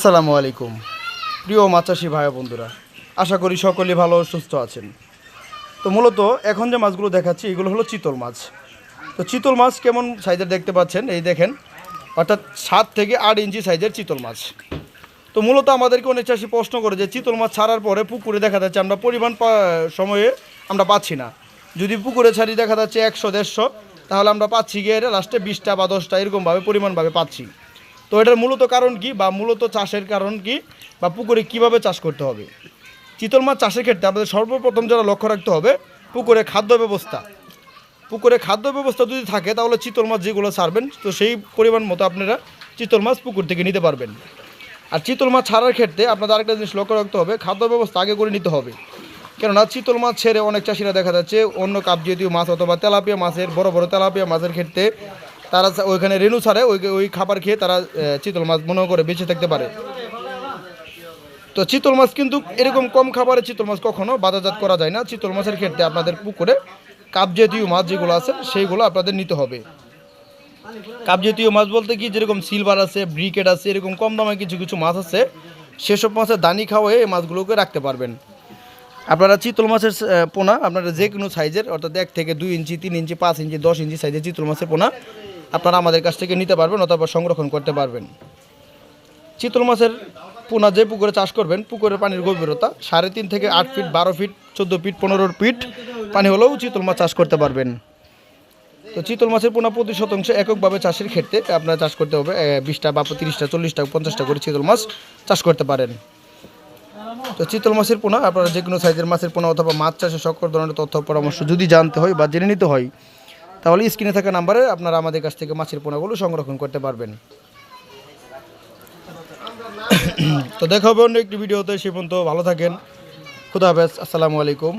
আসসালামু আলাইকুম প্রিয় মাছ চাষি ভাই বন্ধুরা, আশা করি সকলেই ভালো ও সুস্থ আছেন। তো মূলত এখন যে মাছগুলো দেখাচ্ছি এগুলো হলো চিতল মাছ। তো চিতল মাছ কেমন সাইজের দেখতে পাচ্ছেন, এই দেখেন, অর্থাৎ 7 থেকে 8 ইঞ্চি সাইজের চিতল মাছ। তো মূলত আমাদেরকে অনেক চাষি প্রশ্ন করে যে চিতল মাছ ছাড়ার পরে পুকুরে দেখা যাচ্ছে আমরা পরিমাণ সময়ে আমরা পাচ্ছি না। যদি পুকুরে ছাড়ি দেখা যাচ্ছে 100-150, তাহলে আমরা পাচ্ছি গিয়ে লাস্টে 20টা বা 10টা এরকমভাবে পরিমাণভাবে পাচ্ছি। তো এটার মূলত কারণ কি, বা মূলত চাষের কারণ কি, বা পুকুরে কিভাবে চাষ করতে হবে। চিতল মাছ চাষের ক্ষেত্রে আমাদের সর্বপ্রথম যারা লক্ষ্য রাখতে হবে পুকুরে খাদ্য ব্যবস্থা। পুকুরে খাদ্য ব্যবস্থা যদি থাকে তাহলে চিতল মাছ যেগুলো ছাড়বেন তো সেই পরিমাণ মতো আপনারা চিতল মাছ পুকুর থেকে নিতে পারবেন। আর চিতল মাছ ছাড়ার ক্ষেত্রে আপনাদের আরেকটা জিনিস লক্ষ্য রাখতে হবে, খাদ্য ব্যবস্থা আগে করে নিতে হবে। কেননা চিতল মাছ ছেড়ে অনেক চাষিরা দেখা যাচ্ছে অন্য কাপজাতীয় মাছ অথবা তেলাপিয়া মাছের, বড় বড় তেলাপিয়া মাছের ক্ষেত্রে তারা ওইখানে রেণু ছাড়ে ওই খাবার খেয়ে তারা চিতল মাছ মনে করে বেঁচে থাকতে পারে। তো চিতল মাছ কিন্তু এরকম কম খাবারে চিতল মাছ কখনো বাজারজাত করা যায় না। চিতল মাছের ক্ষেত্রে আপনাদের পুকুরে কাপজাতীয় মাছ যেগুলো আছে সেইগুলো আপনাদের নিতে হবে। কাপজাতীয় মাছ বলতে কি, যেরকম সিলভার আছে, ব্রিকেট আছে, এরকম কম দামে কিছু কিছু মাছ আছে, সেসব মাছের দানি খাওয়াই এই মাছগুলোকে রাখতে পারবেন। আপনারা চিতল মাছের পোনা আপনারা যে কোনো সাইজের, অর্থাৎ 1 থেকে 2 ইঞ্চি, 3 ইঞ্চি, 5 ইঞ্চি, 10 ইঞ্চি সাইজের চিতল মাছের পোনা আপনারা আমাদের কাছ থেকে নিতে পারবেন অথবা সংরক্ষণ করতে পারবেন। চিতল মাছের পোনা যে পুকুরে চাষ করবেন, পুকুরের পানির গভীরতা 3.5 থেকে 8 ফিট, 12 ফিট, 14 ফিট, 15 ফিট পানি হলেও চিতল মাছ চাষ করতে পারবেন। তো চিতল মাছের পোনা প্রতি শতাংশে এককভাবে চাষের ক্ষেত্রে আপনারা চাষ করতে হবে 20টা বা 30টা, 40টা, 50টা করে চিতল মাছ চাষ করতে পারেন। তো চিতল মাছের পোনা আপনারা যে কোনো সাইজের মাছের পোনা অথবা মাছ চাষের সকল ধরনের তথ্য পরামর্শ যদি জানতে হয় বা জেনে নিতে হয়, তাহলে স্ক্রিনে থাকা নাম্বারে আপনারা আমাদের কাছ থেকে মাছের পোনাগুলো সংরক্ষণ করতে পারবেন। তো দেখা হবে অন্য একটি ভিডিওতে, সে পর্যন্ত ভালো থাকেন। খুদা হাফেজ, আসসালামু আলাইকুম।